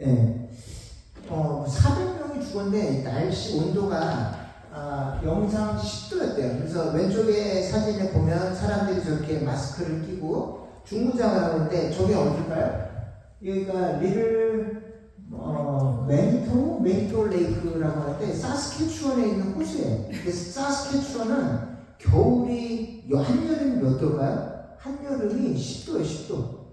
예. 400명이 죽었는데 날씨 온도가 영상 10도였대요. 그래서 왼쪽에 사진에 보면 사람들이 저렇게 마스크를 끼고 중무장을 하는데 저게 어딜까요? 여기가 매니토 레이크라고 하는데 사스캐추원에 있는 호수예요. 그래서 사스캐추원은 겨울이 한여름이 몇 도일까요? 한여름이 10도예요.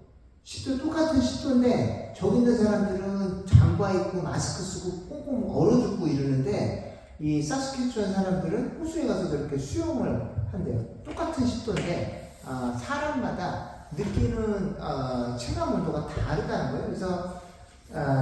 10도 똑같은 10도인데 저기 있는 사람들은 장과 입고 마스크 쓰고 꽁꽁 얼어 죽고 이러는데 이 사스캐추원 사람들은 호수에 가서 저렇게 수영을 한대요. 똑같은 10도인데 사람마다 느끼는 체감 온도가 다르다는 거예요. 그래서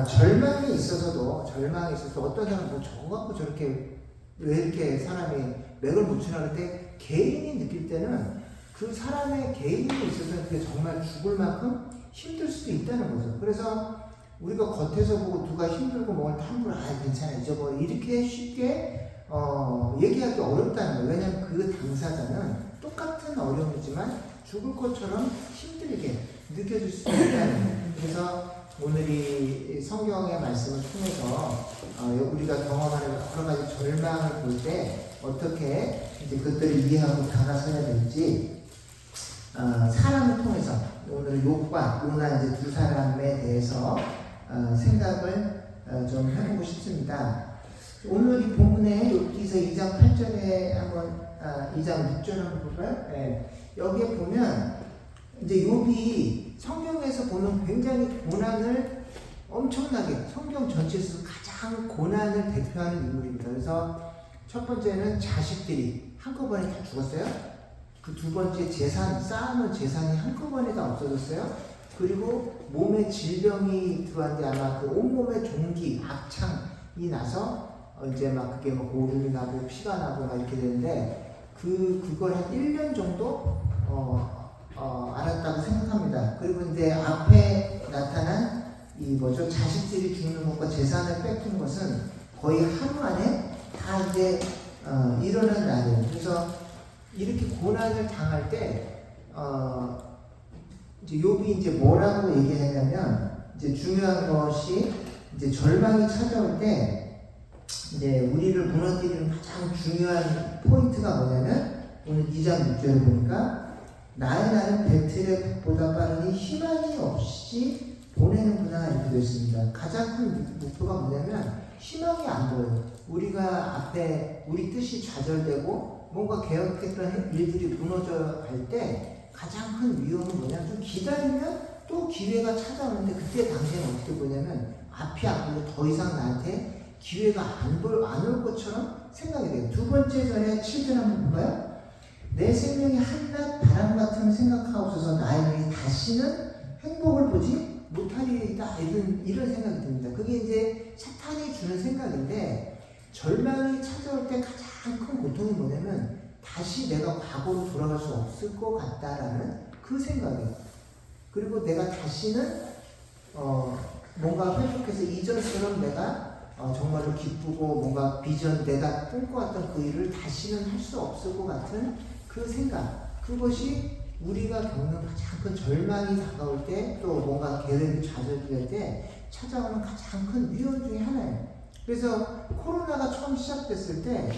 절망이 있어서 어떤 사람은 뭐 저거 갖고 저렇게 왜 이렇게 사람이 맥을 못 추나 그때 개인이 느낄 때는 그 사람의 개인이 있어서 그게 정말 죽을 만큼 힘들 수도 있다는 거죠. 그래서 우리가 겉에서 보고 누가 힘들고 뭘 함부로 괜찮아 잊어버려 이렇게 쉽게 얘기하기 어렵다는 거예요. 왜냐하면 그 당사자는 똑같은 어려움이지만 죽을 것처럼 힘들게 느껴질 수 있다는 거예요. 그래서 오늘 이 성경의 말씀을 통해서 우리가 경험하는 여러 가지 절망을 볼 때 어떻게 이제 그것들을 이해하고 다가서야 될지 사람을 통해서 오늘 욥과 요나 이제 두 사람에 대해서 생각을 좀 해보고 싶습니다. 오늘 이 본문에 욥기서 2장 8절에 한번 2장 6절 한번 볼까요? 네. 여기에 보면 이제 욥이 성경에서 보는 굉장히 고난을 엄청나게 성경 전체에서 가장 고난을 대표하는 인물입니다. 그래서 첫 번째는 자식들이 한꺼번에 다 죽었어요. 그 두 번째 쌓아놓은 재산이 한꺼번에 다 없어졌어요. 그리고 몸에 질병이 들어왔는데 아마 그 온몸에 종기, 악창이 나서 이제 막 그게 막 고름이 나고 피가 나고 막 이렇게 되는데 그걸 한 1년 정도 알았다고 생각합니다. 그리고 이제 앞에 나타난 자식들이 죽는 것과 재산을 뺏긴 것은 거의 하루 안에 다 이제 일어난 날이에요. 그래서 이렇게 고난을 당할 때 이제 욥이 이제 뭐라고 얘기하냐면 이제 중요한 것이 이제 절망이 찾아올 때 이제 우리를 무너뜨리는 가장 중요한 포인트가 뭐냐면 오늘 2장 6절을 보니까 나의 날은 배틀의 북보다 빠르니 희망이 없이 보내는구나 이렇게 되어 있습니다. 가장 큰 목표가 뭐냐면 희망이 안 보여요. 우리가 앞에 우리 뜻이 좌절되고 뭔가 계획했던 일들이 무너져 갈 때 가장 큰 위험은 뭐냐면 좀 기다리면 또 기회가 찾아오는데 그때 당시에는 어떻게 보냐면 앞이 안 보고 더 이상 나한테 기회가 안 올 것처럼 생각이 돼요. 두 번째 전에 7절 한번 볼까요? 내 생명이 한낱 바람 같은 생각하옵소서 나의 눈이 다시는 행복을 보지 못하리이다 이런 생각이 듭니다. 그게 이제 사탄이 주는 생각인데 절망이 찾아올 때 가장 큰 고통이 뭐냐면 다시 내가 과거로 돌아갈 수 없을 것 같다라는 그 생각이에요. 그리고 내가 다시는 뭔가 회복해서 이전처럼 내가 정말로 기쁘고 뭔가 비전 내가 꿈꿔왔던 그 일을 다시는 할 수 없을 것 같은 그 생각, 그것이 우리가 겪는 가장 큰 절망이 다가올 때 또 뭔가 계획이 좌절될 때 찾아오는 가장 큰 위험 중에 하나예요. 그래서 코로나가 처음 시작됐을 때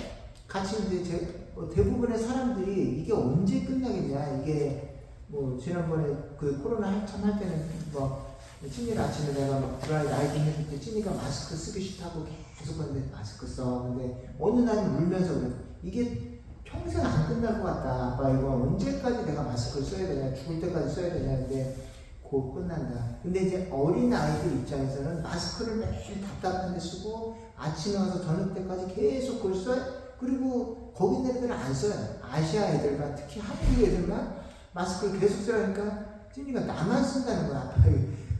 같이 이제 대부분의 사람들이 이게 언제 끝나겠냐, 이게 뭐 지난번에 그 코로나 한참 할 때는 뭐 찐이 아침에 내가 막 드라이 라이딩 했을 때 찐이가 마스크 쓰기 싫다고 계속 하는데 마스크 써. 근데 어느 날은 울면서 그래. 이게 평생 안 끝날 것 같다. 아빠 이거 언제까지 내가 마스크를 써야 되냐, 죽을 때까지 써야 되냐. 근데 곧 끝난다. 근데 이제 어린 아이들 입장에서는 마스크를 매일 답답한데 쓰고 아침에 와서 저녁 때까지 계속 그걸 써요. 그리고 거기 있는 애들은 안 써요. 아시아 애들만, 특히 한국 애들만 마스크를 계속 써야 하니까 찐이가 나만 쓴다는 거야. 아빠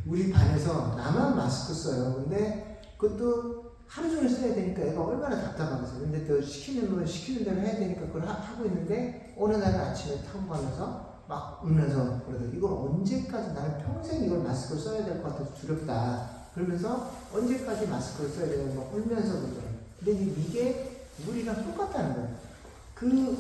우리 반에서 나만 마스크 써요. 근데 그것도 하루 종일 써야 되니까 애가 얼마나 답답하겠어요. 근데 또 시키는 대로 해야 되니까 그걸 하고 있는데 어느 날은 아침에 타고 가면서 막 울면서 그러더라고요. 이걸 언제까지 나는 평생 이걸 마스크를 써야 될 것 같아서 두렵다. 그러면서 언제까지 마스크를 써야 되냐고 막 울면서 그러더라고요. 근데 이게 우리랑 똑같다는 거예요.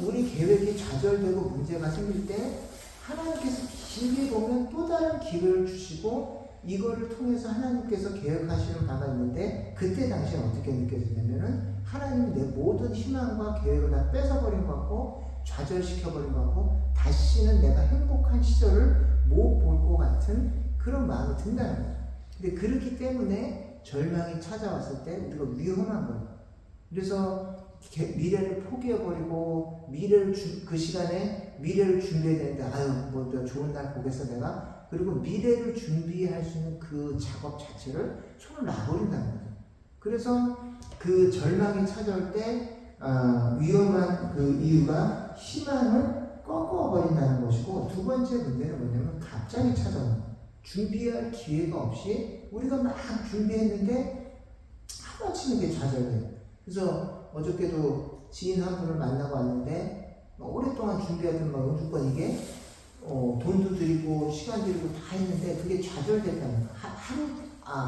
우리 계획이 좌절되고 문제가 생길 때 하나님께서 길게 보면 또 다른 기회를 주시고 이거를 통해서 하나님께서 계획하시는 바가 있는데 그때 당시에 어떻게 느껴지냐면은 하나님이 내 모든 희망과 계획을 다 뺏어버린 것 같고 좌절시켜버린 것 같고 다시는 내가 행복한 시절을 못 볼 것 같은 그런 마음이 든다는 거죠. 근데 그렇기 때문에 절망이 찾아왔을 때 우리가 위험한 거예요. 그래서 미래를 포기해버리고 그 시간에 미래를 준비해야 되는데 뭐 좋은 날 보겠어 내가. 그리고 미래를 준비할 수 있는 그 작업 자체를 손을 놔버린다는 거죠. 그래서 그 절망이 찾아올 때 위험한 그 이유가 희망을 꺾어버린다는 것이고, 두 번째 문제는 뭐냐면 갑자기 찾아오는 거예요. 준비할 기회가 없이 우리가 막 준비했는데 하루아침에 이게 좌절돼요. 그래서 어저께도 지인 한 분을 만나고 왔는데 오랫동안 준비하던 무조건 이게 돈도 들이고 시간 들이고 다 했는데 그게 좌절됐다는 거예요. 하루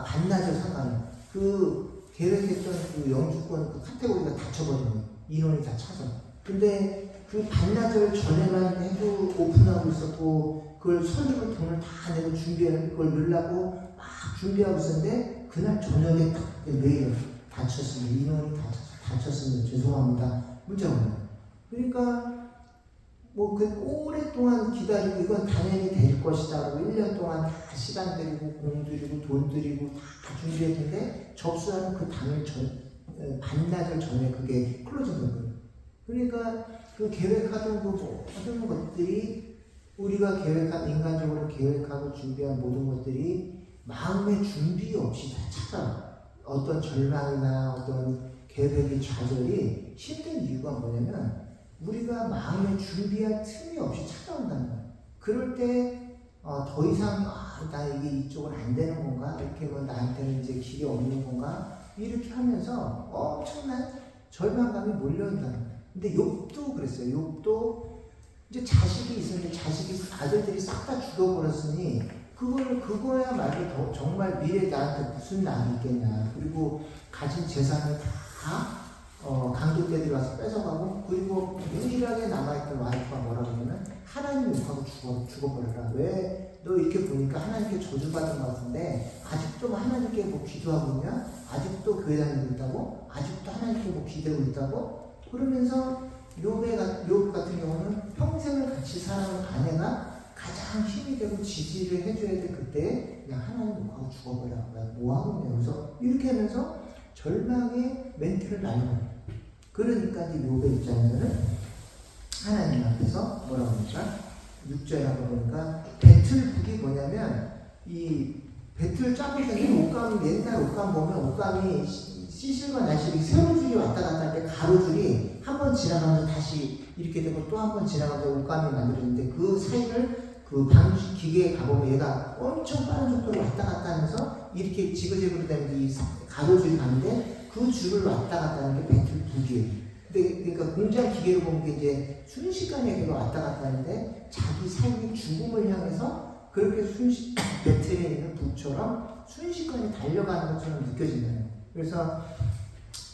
반나절 상관은 그 계획했던 그 영주권 그 카테고리가 닫혀버린 거예요. 인원이 다 차서. 근데 그 반나절 전에만 해도 오픈하고 있었고 그걸 설립을 돈을 다 내고 준비하는 그걸 넣으려고 막 준비하고 있었는데 그날 저녁에 딱 메일 닫혔습니다. 인원이 닫혔습니다. 죄송합니다. 문자가 오네요. 그러니까 그 오랫동안 기다리고 이건 당연히 될 것이다 하고 1년 동안 다 시간 들이고 공 들이고 돈 들이고 다 준비했는데 접수하는 그 당일 반나절 전에 그게 클로징 된 거예요. 그러니까 그 계획하던 그 모든 것들이 우리가 인간적으로 계획하고 준비한 모든 것들이 마음의 준비 없이 다 찾아와요. 어떤 절망이나 어떤 계획의 좌절이 힘든 이유가 뭐냐면 우리가 마음에 준비할 틈이 없이 찾아온다는 거예요. 그럴 때 더 이상 나 이게 이쪽은 안 되는 건가? 이렇게 뭐 나한테는 이제 길이 없는 건가? 이렇게 하면서 엄청난 절망감이 몰려온다는 거예요. 근데 욥도 그랬어요. 욥도 이제 자식이 있었는데 아들들이 싹 다 죽어버렸으니 그거야말로 정말 미래에 나한테 무슨 낙이 있겠냐. 그리고 가진 재산을 다 강도떼들이 와서 뺏어가고, 그리고 유일하게 남아있던 와이프가 뭐라고 하냐면 하나님 욕하고 죽어버려라. 왜 너 이렇게 보니까 하나님께 저주받은 것 같은데 아직도 하나님께 뭐 기도하고 있냐? 아직도 교회 다니고 있다고? 아직도 하나님께 뭐 기대고 있다고? 그러면서 욥 같은 경우는 평생을 같이 살아온 아내가 가장 힘이 되고 지지를 해줘야 될 그때 그냥 하나님 욕하고 죽어버려. 뭐 하고 있냐. 그래서 이렇게 하면서 절망의 멘트를 날려요. 그러니까 이제 욥의 입장에서는 하나님 앞에서 뭐라고 합니까? 6절하고 보니까 배틀북이 뭐냐면 이 배틀 짜고 생긴 옷감, 옛날 옷감 보면 옷감이 시실과 날실이 세로줄이 왔다 갔다 할 때 가로줄이 한 번 지나가면서 다시 이렇게 되고 또 한 번 지나가면서 옷감이 만들어지는데 그 사이를 그 방식 기계에 가보면 얘가 엄청 빠른 속도로 왔다 갔다 하면서 이렇게 지그재그로 되는 이 가로줄이 가는데 그 줄을 왔다 갔다 하는 게 배틀북이에요. 그러니까 공장 기계로 보면 이제 순식간에 걔가 왔다 갔다 하는데 자기 삶의 죽음을 향해서 그렇게 배틀에 있는 북처럼 순식간에 달려가는 것처럼 느껴진다는. 그래서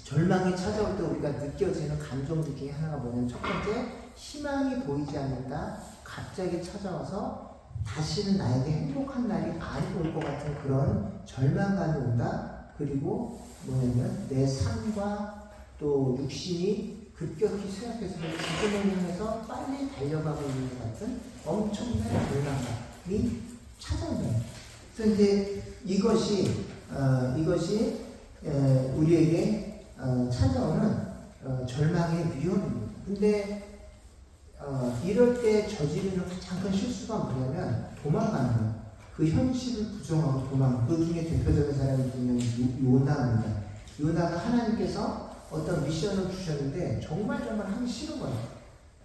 절망이 찾아올 때 우리가 느껴지는 감정들 중에 하나가 뭐냐면 첫 번째, 희망이 보이지 않는다. 갑자기 찾아와서 다시는 나에게 행복한 날이 안 올 것 같은 그런 절망감이 온다. 그리고 뭐냐면 내 삶과 또 육신이 급격히 쇠약해서 죽음을 향해서 빨리 달려가고 있는 것 같은 엄청난 절망감이 찾아온다. 그래서 이제 이것이 우리에게 찾아오는 절망의 위험입니다. 근데 이럴 때 저지르는 가장 큰 실수가 뭐냐면 도망가는 거예요. 그 현실을 부정하고 도망가는. 그 중에 대표적인 사람이 분명히 요나입니다. 요나가 하나님께서 어떤 미션을 주셨는데 정말 하기 싫은 거예요.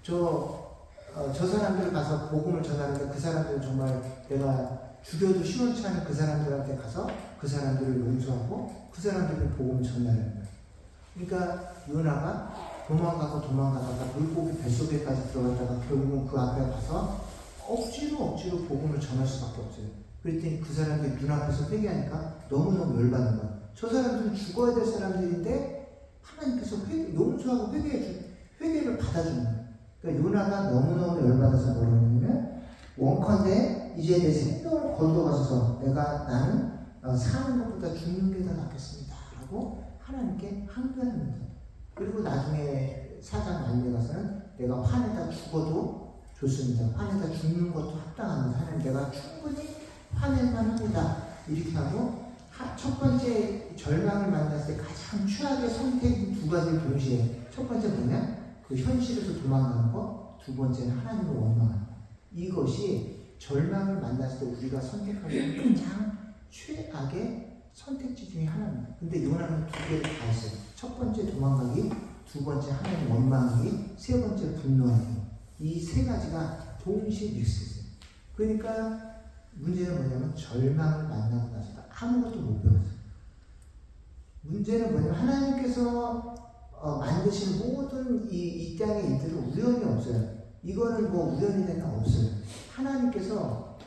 저 사람들 가서 복음을 전하는데 그 사람들은 정말 내가 죽여도 시원치 않은 그 사람들한테 가서 그 사람들을 용서하고 그 사람들을 복음을 전하는 거예요. 그러니까 요나가 도망가다가 물고기 뱃속에까지 들어갔다가 결국은 그 앞에 가서 억지로 복음을 전할 수밖에 없어요. 그랬더니 그 사람들이 눈앞에서 회개하니까 너무너무 열받는 거예요. 저 사람들은 죽어야 될 사람들인데 하나님께서 용서하고 회개를 받아주는 거예요. 그러니까 요나가 너무너무 열받아서 뭐라고 하냐면 원컨대 이제 내 생명을 거두어가소서. 나는 사는 것보다 죽는 게 더 낫겠습니다 라고 하나님께 항변합니다. 그리고 나중에 4장 말미에 가서는 내가 환에다 죽어도 좋습니다. 환에다 죽는 것도 합당합니다. 하나님 내가 충분히 화낼만 합니다. 이렇게 하고 첫 번째 절망을 만났을 때 가장 최악의 선택이 두 가지를 동시에, 첫 번째 뭐냐? 그 현실에서 도망가는 것, 두 번째는 하나님을 원망하는 것. 이것이 절망을 만났을 때 우리가 선택할 수 있는 가장 최악의 선택지 중에 하나입니다. 근데 요나는 두 개를 다 했어요. 첫 번째 도망가기, 두 번째 하나님 원망하기, 세 번째 분노하기. 이 세 가지가 동시에 믹스했어요. 그러니까 문제는 뭐냐면 절망을 만나고 나서 아무것도 못 배웠어요. 문제는 뭐냐면 하나님께서 만드신 모든 이 땅의 일들은 우연이 없어요. 이거는 뭐 우연이 되나 없어요. 하나님께서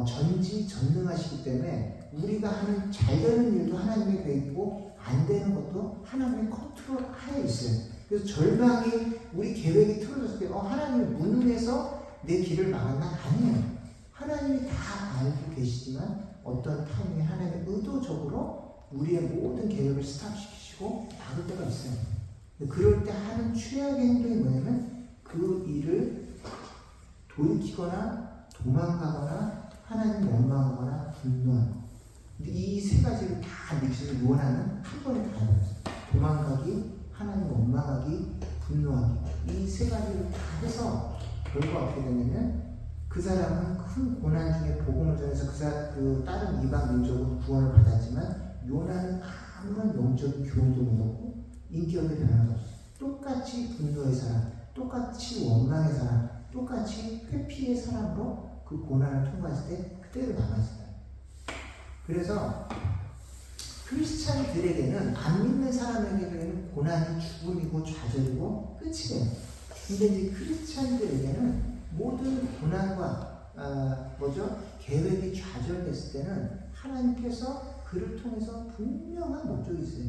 전지전능하시기 때문에 우리가 하는 잘 되는 일도 하나님의 계획이고 안 되는 것도 하나님의 컨트롤 하에 있어요. 그래서 절망이 우리 계획이 틀어졌을 때 하나님이 무능해서 내 길을 막았나? 아니에요. 하나님이 다 알고 계시지만 어떤 타이밍에 하나님이 의도적으로 우리의 모든 계획을 스탑시키시고 막을 때가 있어요. 그럴 때 하는 최악의 행동이 뭐냐면 그 일을 돌이키거나 도망가거나 하나님 원망하거나 분노하는 거. 근데 이 세 가지를 다 믹스를 원하는 한 번에 다 해버렸어요. 도망가기, 하나님 원망하기, 분노하기. 이 세 가지를 다 해서 결과 어떻게 되냐면 그 사람은 큰 고난 중에 복음을 전해서 그 다른 이방 민족은 구원을 받았지만 요나는 아무런 영적인 교훈도 못 얻고 인격의 변화도 없어요. 똑같이 분노의 사람, 똑같이 원망의 사람, 똑같이 회피의 사람으로 그 고난을 통과했을 때 그대로 남아있어요. 그래서 크리스찬들에게는 안 믿는 사람에게는 고난이 죽음이고 좌절이고 끝이에요. 근데 이제 크리스찬들에게는 모든 고난과 계획이 좌절됐을 때는 하나님께서 그를 통해서 분명한 목적이 있어요.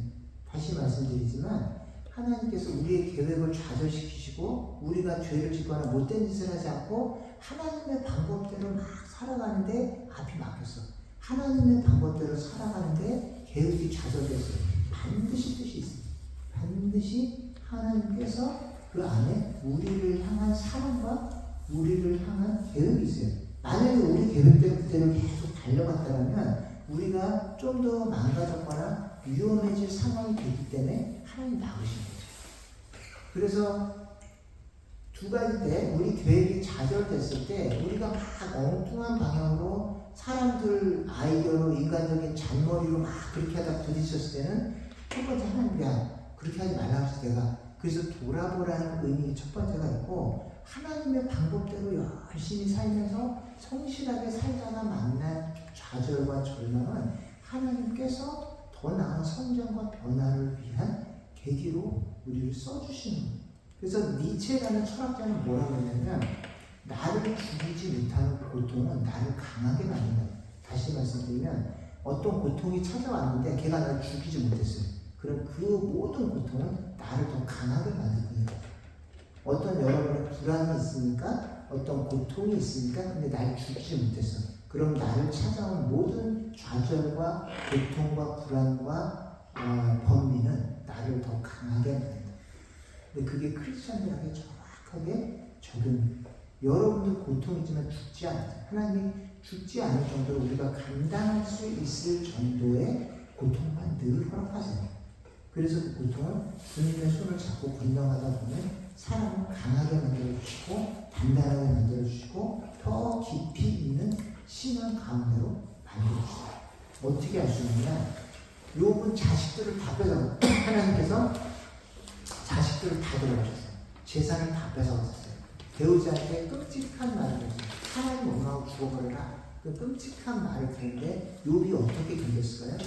다시 말씀드리지만 하나님께서 우리의 계획을 좌절시키시고 우리가 죄를 짓거나 못된 짓을 하지 않고 하나님의 방법대로 막 살아가는데 앞이 막혔어. 하나님의 방법대로 살아가는데 계획이 좌절됐어요. 반드시 뜻이 있어요. 반드시 하나님께서 그 안에 우리를 향한 사랑과 우리를 향한 계획이 있어요. 만약에 우리 계획대로 그대로 계속 달려갔다면 우리가 좀 더 망가졌거나 위험해질 상황이 되기 때문에 하나님 막으신 거죠. 그래서 두 가지 때 우리 계획이 좌절됐을 때 우리가 막 엉뚱한 방향으로 사람들 아이디어로 인간적인 잔머리로 막 그렇게 하다 부딪혔을 때는 첫 번째 하나님 그렇게 하지 말라고 해서 내가 그래서 돌아보라는 의미 첫 번째가 있고 하나님의 방법대로 열심히 살면서 성실하게 살다가 만난 좌절과 절망은 하나님께서 더 나은 성장과 변화를 위한 계기로 우리를 써주시는 거예요. 그래서 니체라는 철학자는 뭐라고 했냐면 나를 죽이지 못하는 고통은 나를 강하게 만든다. 다시 말씀드리면 어떤 고통이 찾아왔는데 걔가 나를 죽이지 못했어요. 그럼 그 모든 고통은 나를 더 강하게 만들 거예요. 어떤 여러분의 불안이 있으니까 어떤 고통이 있으니까 근데 나를 죽이지 못했어. 그럼 나를 찾아온 모든 좌절과 고통과 불안과 번민은 나를 더 강하게 만든다. 근데 그게 크리스천들에게 정확하게 적용돼요. 여러분들 고통이지만 죽지 않아요. 하나님이 죽지 않을 정도로 우리가 감당할 수 있을 정도의 고통만 늘 허락하세요. 그래서 그 고통을 주님의 손을 잡고 건너가다 보면 사람을 강하게 만들어주시고 단단하게 만들어주시고 더 깊이 있는 신앙 가운데로 만들어주세요. 어떻게 할 수 있느냐? 욥은 자식들을 다 뺏어 하나님께서 자식들을 다 들어가셨어요. 재산을 다 뺏어갔었어요. 배우자한테 끔찍한 말을 했어요. 하나님 원망하고 죽어버려라. 그 끔찍한 말을 듣는데 욥이 어떻게 견뎠을까요?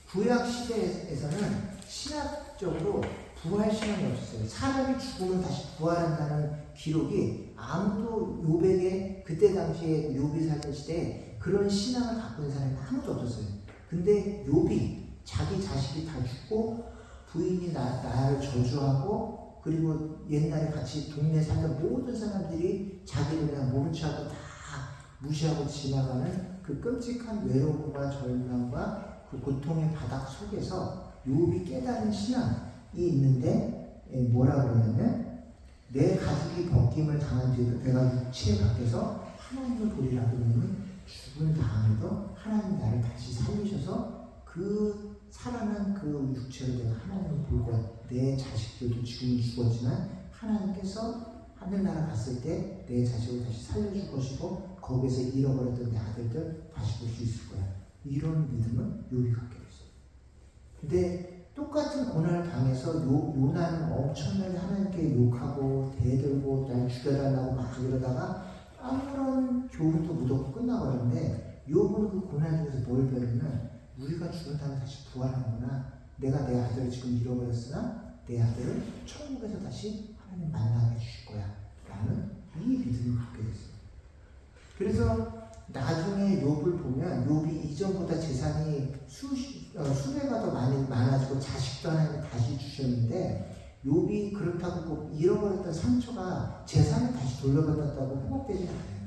구약 시대에서는 신학적으로 부활 신앙이 없었어요. 사람이 죽으면 다시 부활한다는 기록이 아무도 욥에게 그때 당시에 욥이 살던 시대에 그런 신앙을 갖고 있는 사람이 아무도 없었어요. 근데 욥이 자기 자식이 다 죽고 부인이 나를 저주하고 그리고 옛날에 같이 동네 살던 모든 사람들이 자기를 그냥 모른 척하고 다 무시하고 지나가는 그 끔찍한 외로움과 절망과 그 고통의 바닥 속에서 욥이 깨달은 신앙이 있는데 뭐라고 그러냐면 내 가죽이 벗김을 당한 뒤에도 내가 육체 밖에서 하나님을 보리라 그러면 죽은 다음에도 하나님 나를 다시 살리셔서 그 살아난 그 육체로 내가 하나님을 볼 거야. 내 자식들도 지금은 죽었지만 하나님께서 하늘나라 갔을 때 내 자식을 다시 살려줄 것이고 거기서 잃어버렸던 내 아들들 다시 볼 수 있을 거야. 이런 믿음은 욥이 갖게 됐어요. 근데 똑같은 고난을 당해서 요나는 엄청나게 하나님께 욕하고 대들고 날 죽여달라고 막 이러다가 아무런 교훈도 묻었고 끝나버렸는데 욥은 그 고난 중에서 뭘 배우면 우리가 죽은 다음에 다시 부활하는구나. 내가 내 아들을 지금 잃어버렸으나 내 아들을 천국에서 다시 하나님 만나게 해주실 거야 라는 이 믿음을 갖게 됐어요. 그래서 나중에 욥을 보면 욥이 이전보다 재산이 수배가 더 많아지고 자식도 하나님 다시 주셨는데 욥이 그렇다고 잃어버렸던 상처가 재산을 다시 돌려받았다고 회복되지 않아요.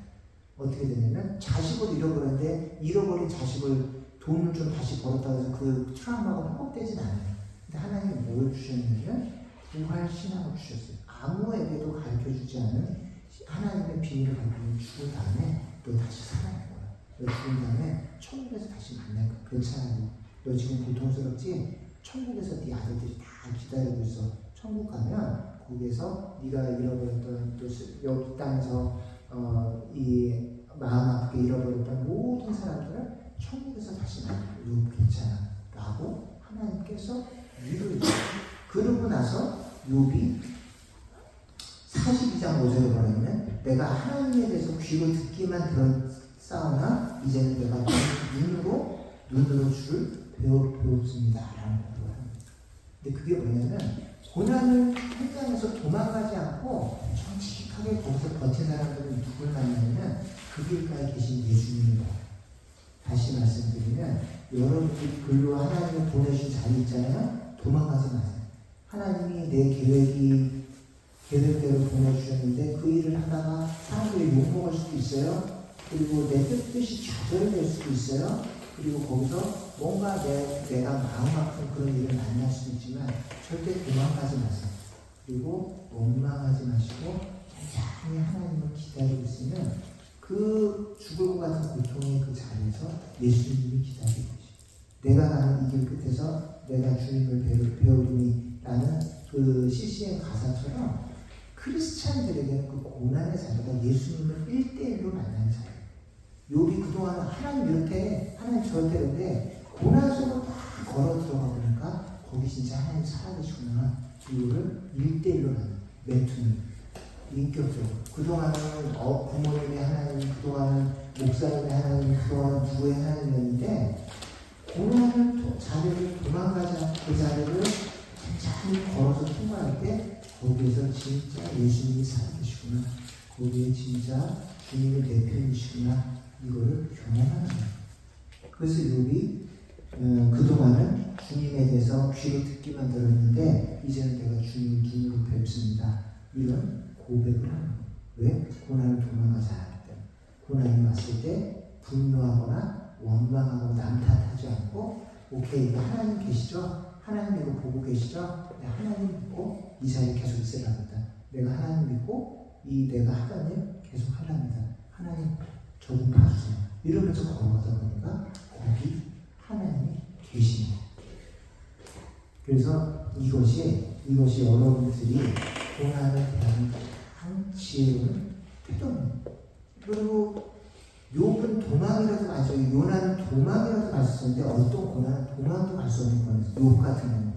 어떻게 되냐면 자식을 잃어버렸는데 잃어버린 자식을 돈을 좀 다시 벌었다고 해서 그 트라우마가 회복되진 않아요. 근데 하나님이 뭘 주셨냐면 부활 신앙을 주셨어요. 아무에게도 가르쳐주지 않은 하나님의 비밀을 가르쳐 죽은 다음에 너 다시 살아날 거야. 너 죽은 다음에 천국에서 다시 만날 거야. 괜찮아. 너 지금 고통스럽지? 천국에서 네 아들들이 다 기다리고 있어. 천국 가면 거기에서 네가 잃어버렸던 또 여기 땅에서 이 마음 아프게 잃어버렸던 모든 사람들을 천국에서 다시 만나고 너 괜찮아. 라고 하나님께서 위로해 주세요. 그러고 나서 욥이 42장 5절에 보면 내가 하나님에 대해서 귀로 듣기만 들었사오나 이제는 내가 눈으로 주를 배웠습니다 라는 거예요. 근데 그게 뭐냐면 고난을 현장에서 도망가지 않고 정직하게 거기서 버틴 사람들은 누굴 만나냐면 그 길가에 계신 예수님입니다. 다시 말씀드리면 여러분들이 글로 하나님이 보내신 자리 있잖아요. 도망가지 마세요. 하나님이 내 계획대로 보내주셨는데 그 일을 하다가 사람들이 욕먹을 수도 있어요. 그리고 내 뜻이 좌절될 수도 있어요. 그리고 거기서 뭔가 내가 마음 아픈 그런 일을 만날 수도 있지만 절대 도망가지 마세요. 그리고 원망하지 마시고 천천히 하나님을 기다리고 있으면 그 죽을 것 같은 고통의 그 자리에서 예수님이 기다리고 계시죠. 내가 가는 이 길 끝에서 내가 주님을 배우리니 라는 그 CCM 가사처럼 크리스찬들에게는 그 고난의 자리가 예수님을 1대1로 만나는 자리예요. 욥이 그동안 하나님 이렇게 하나님 저렇게 했는데 고난 속으로 다 걸어 들어가 보니까 거기 진짜 하나님 살아계시구나. 이거를 1대1로 만나요. 멘토는 인격적으로. 그동안은 부모님의 하나님, 그동안은 목사님의 하나님, 그동안은 누구의 하나님이었는데 고난을 자리를 도망가지 않고 그 자리를 천천히 걸어서 통과할 때 거기에서 진짜 예수님이 살아계시구나. 거기에 진짜 주님의 내 편이시구나. 이거를 경험하는 거예요. 그래서 욥이 그동안은 주님에 대해서 귀로 듣기만 들었는데 이제는 내가 주님을 눈으로 뵙습니다. 이런 고백을 하는 거예요. 왜? 고난을 도망가지 않을 때. 고난이 왔을 때 분노하거나 원망하고 남 탓하지 않고 오케이, 이거 하나님 계시죠? 하나님 이거 보고 계시죠? 하나님 믿고 이 자리에 계속 있으라 합니다. 내가 하나님 믿고 내가 하던 일 계속 하랍니다. 하나님 저 좀 봐주세요. 이러면서 걸어가다 보니까 거기 하나님이 계십니다. 그래서 이것이 여러분들이 고난을 대하는 가장 지혜로운 태도입니다. 그리고 욥은 도망이라도 갈 수 있어요. 요나는 도망이라도 갈 수 있는데 어떤 고난은 도망도 갈 수 없는 거예요. 욥 같은 경우는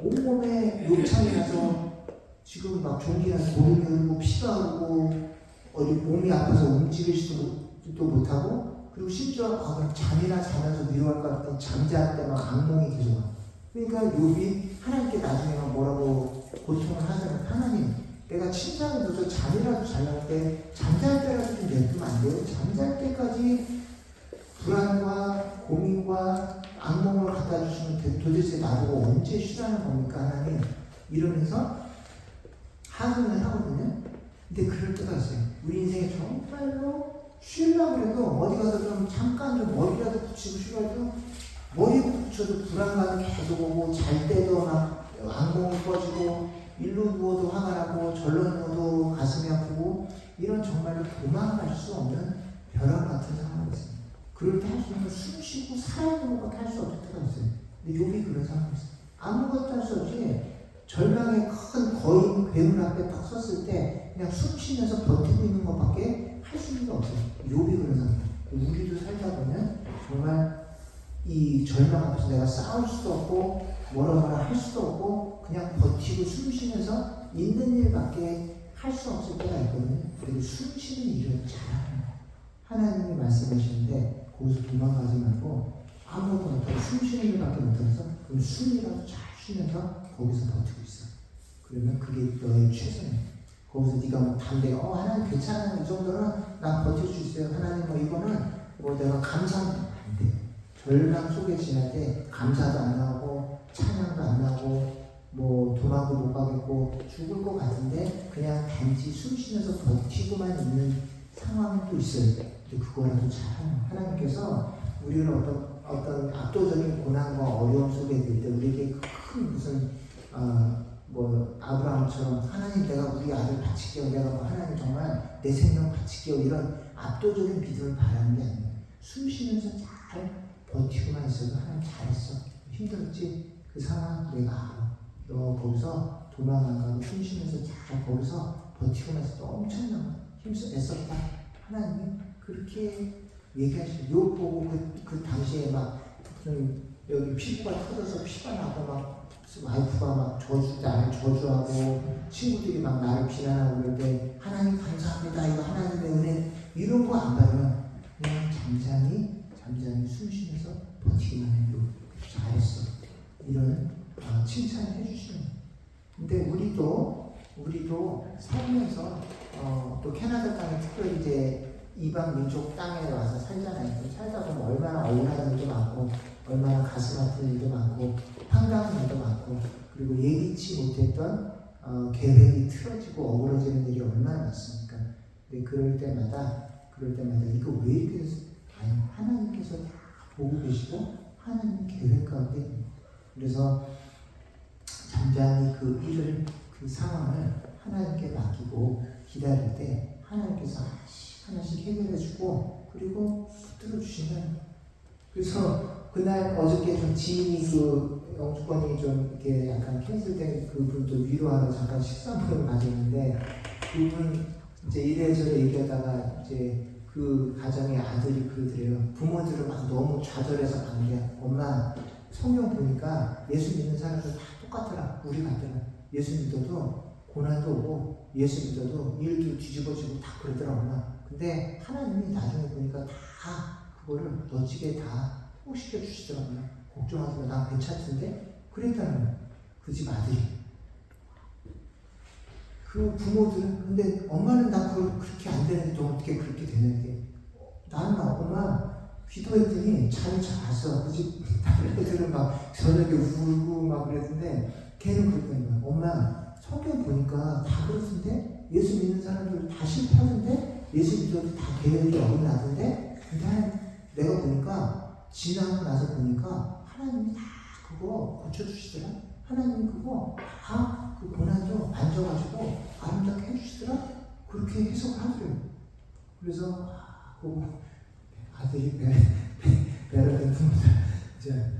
온몸에 욕창이 나서 지금 막 종기가 고름이 흐르고 피가 흐르고 어디 몸이 아파서 움직이지도 못하고 그리고 심지어 잠이나 자면서 위로할 것 같은 잠잘 때 막 악몽이 계속 와. 그러니까 욥이 하나님께 나중에 막 뭐라고 고통을 하잖아요. 하나님 내가 침상에 누워서 잠이라도 잘날 때 잠잘 때라도 좀 냅두면 안 돼요? 잠잘 때까지 불안과 고민과 악몽을 갖다 주시면 도대체 나보고 언제 쉬라는 겁니까 하나님? 이러면서 하소연을 하거든요. 근데 그럴 때가 있어요. 우리 인생에 정말로 쉬려고 해도 어디 가서 좀 잠깐 좀 머리라도 붙이고 쉬려도 머리 붙여도 불안감이 계속 오고 잘 때도 막 안공이 꺼지고 일로 누워도 화가 나고 절로 누워도 가슴이 아프고 이런 정말로 도망갈 수 없는 벼락 같은 상황이 있어요. 그럴 때 할 수 있는 건 숨 쉬고 살아있는 것밖에 할 수 없을 때가 있어요. 근데 욥이 그런 상황이 있어요. 아무것도 할 수 없이 절망의 큰 거인 괴물 앞에 딱 섰을 때 그냥 숨 쉬면서 버티고 있는 것밖에 할 수 있는 게 없어요. 욥이 그런 상황이에요. 우리도 살다 보면 정말 이 절망 앞에서 내가 싸울 수도 없고 뭐라 할 수도 없고 그냥 버티고 숨 쉬면서 있는 일밖에 할 수 없을 때가 있거든요. 그리고 숨 쉬는 일을 잘하는 거예요. 하나님이 말씀하시는데 거기서 도망가지 말고 아무것도 못하고 숨 쉬는 일밖에 못해서 그럼 숨이라도 잘 쉬면서 거기서 버티고 있어. 그러면 그게 너의 최선이야. 거기서 네가 뭐 담대 하나님 괜찮아요. 이 정도는 난 버틸 수 있어요. 하나님 뭐 이거는 뭐 내가 감사는 안 돼. 절망 속에 지날 때 감사도 안 나오고 찬양도 안 나오고 뭐 도망도 못 가겠고 죽을 것 같은데 그냥 단지 숨 쉬면서 버티고만 있는 상황도 있어요. 근데 그거라도 잘하는 하나님께서 우리를 어떤 압도적인 고난과 어려움 속에 들 때 우리에게 큰 무슨 뭐 아브라함처럼 하나님 내가 우리 아들 바칠게요. 내가 뭐 하나님 정말 내 생명 바칠게요. 이런 압도적인 믿음을 바라는 게 아니에요. 숨 쉬면서 잘 버티고만 있어도 하나님 잘했어. 힘들었지? 그 상황 내가 알아. 너 거기서 도망 안 가고 숨 쉬면서 잘 거기서 버티고만 있어도 엄청난 힘써 애썼다. 하나님 그렇게 얘기하시고 욥 보고 그 당시에 막 여기 피부가 터져서 피가 나고 막 와이프가 막 나를 저주하고 친구들이 막 나를 비난하고 그럴 때 하나님 감사합니다. 이거 하나님의 은혜 이런 거 안 받으면 그냥 잠잠히 숨 쉬면서 버티기만 해도 잘했어. 이런 칭찬을 해주시는 거예요. 근데 우리도 살면서 또 캐나다 땅에 특별히 이제 이방 민족 땅에 와서 살잖아요. 살다 보면 얼마나 억울한 일도 많고 얼마나 가슴 아픈 일도 많고 황당한 일도 많고 그리고 예기치 못했던 계획이 틀어지고 어그러지는 일이 얼마나 많습니까? 근데 그럴 때마다 이거 왜 이렇게 됐어? 아니 하나님께서 다 보고 계시고 하나님 계획 가운데 있는 거예요. 그래서 잠잠히 그 상황을 하나님께 맡기고 기다릴 때 하나님께서 하나씩 해결해주고 그리고 들어주시면 그래서 그날 어저께 좀 지인이 그 영주권이 좀 이렇게 약간 캔슬된 그분도 위로하러 잠깐 식사를 가졌는데 그분 이제 이래저래 얘기하다가 이제 그 가정의 아들이 그러더래요. 부모들은 막 너무 좌절해서 간 게 엄마 성경 보니까 예수 믿는 사람들 다 똑같더라. 우리 같더라. 예수 믿어도 고난도 오고 예수 믿어도 일도 뒤집어지고 다 그러더라 엄마. 근데 하나님이 나중에 보니까 다 그거를 멋지게 다 회복시켜 주시더라고요. 걱정하지 마. 난 괜찮던데? 그랬다는 거예요. 그 집 아들이. 그 부모들은 근데 엄마는 나 그렇게 안 되는데 또 어떻게 그렇게 되는데 나는 엄마 기도했더니 잠이 잘 왔어. 그 집 다른 애들은 막 저녁에 울고 막 그랬는데 걔는 그랬다는 거야. 엄마 성경 보니까 다 그렇던데 예수 믿는 사람들 다 실패하던데 예수 믿어도 다 계획이 어긋나던데 근데 내가 보니까 지나고 나서 보니까 하나님이 다 그거 고쳐주시더라. 하나님이 그거 다 그 고난도 만져가지고 아름답게 해주시더라. 그렇게 해석을 하더래요. 그래서 그 아들이 배를 된 부모다. 이제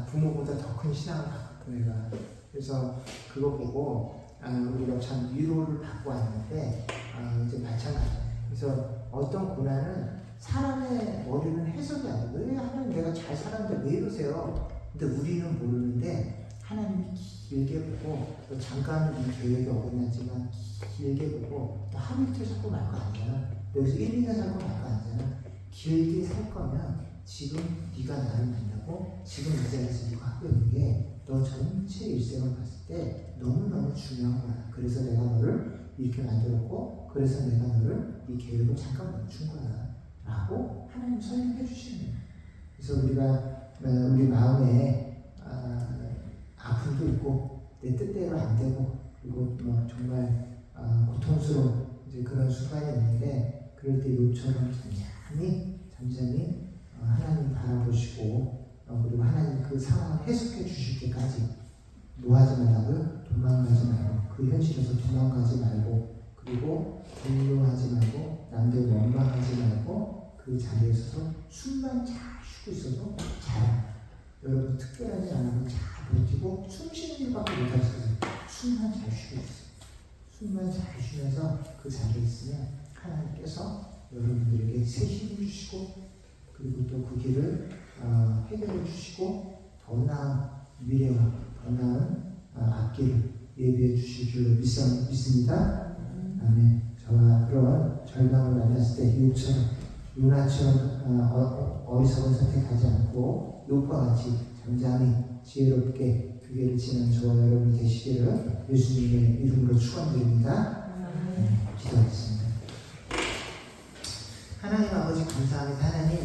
부모보다 더 큰 신앙을 갖고 내가 그래서 그거 보고 우리가 참 위로를 받고 왔는데 이제 마찬가지예요. 그래서 어떤 고난은 사람의 머리는 해석이 안 돼. 왜 하나님 내가 잘 살았는데 왜 이러세요? 근데 우리는 모르는데 하나님이 길게 보고 또 잠깐 이 계획이 어긋났지만 길게 보고 또 하루 이틀 살고 말 거 아니잖아. 여기서 1, 2년 살고 말 거 아니잖아. 길게 살 거면 지금 네가 나를 만나고 지금 이 자리에서 네가 하고 있는 게 너 전체 일생을 봤을 때 너무너무 중요한 거야. 그래서 내가 너를 이렇게 만들었고 그래서 내가 너를 이 계획을 잠깐 멈춘 거야 라고 하나님 설명해 주시는 거예요. 그래서 우리가 우리 마음에 아픔도 있고 내 뜻대로 안 되고 그리고 뭐 정말 고통스러운 이제 그런 순간이 있는데 그럴 때 욥처럼 잠잠히 하나님 바라보시고 그리고 하나님 그 상황을 해석해 주실 때까지 노하지 말라고요. 도망가지 말고 그 현실에서 도망가지 말고 그리고 분노하지 말고 남들 원망하지 말고 그 자리에 서서 숨만 잘 쉬고 있어도 잘 여러분 특별하지 않아도 잘 버티고 숨 쉬는 일밖에 못할 수 있어요. 숨만 잘 쉬고 있어요. 숨만 잘 쉬면서 그 자리에 있으면 하나님께서 여러분들에게 새 힘을 주시고 그리고 또 그 길을 해결해 주시고 더 나은 미래와 더 나은 앞길을 예비해 주실 줄로 믿습니다. 아멘. 저와 그런 절망을 만났을 때 욥처럼 요나처럼 어리석은 선택하지 않고 욥과 같이 잠잠히 지혜롭게 그 길을 지는 저와 여러분이 되시기를 예수님의 이름으로 축원드립니다. 기도하겠습니다. 하나님 아버지 감사합니다. 하나님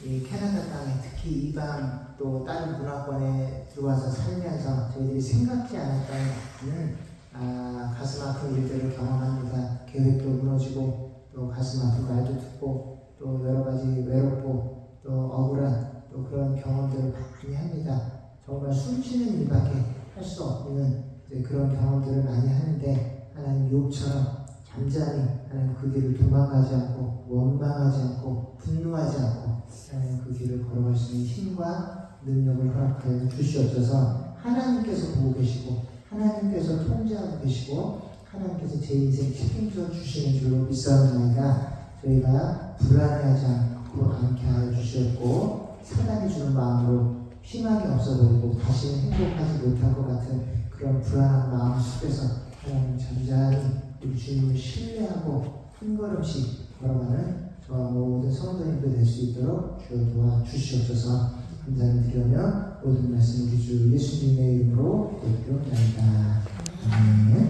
이 캐나다 땅에 특히 이방 또 다른 문화권에 들어와서 살면서 저희들이 생각지 않았던 많은 가슴 아픈 일들을 경험합니다. 계획도 무너지고 또 가슴 아픈 말도 듣고 또 여러 가지 외롭고 또 억울한 또 그런 경험들을 많이 합니다. 정말 숨쉬는 일밖에 할 수 없는 그런 경험들을 많이 하는데 하나님 욥처럼 잠잠히 하나님 그 길을 도망가지 않고 원망하지 않고 분노하지 않고 하나님 그 길을 걸어갈 수 있는 힘과 능력을 허락하여 주시옵소서. 하나님께서 보고 계시고 하나님께서 통제하고 계시고 하나님께서 제 인생 책임져 주시는 줄로 믿사옵나이다. 저희가 불안해하지 않게 하여 주시옵고 사단이 주는 마음으로 희망이 없어 보이고 다시는 행복하지 못할 것 같은 그런 불안한 마음 속에서 하나님 잠잠히 우리 주님을 신뢰하고 한 걸음씩 걸어가는 저와 모든 성도님들 될 수 있도록 주여 도와주시옵소서. 감사를 드리며 모든 말씀 우리 주 예수님의 이름으로 기도드리옵나이다.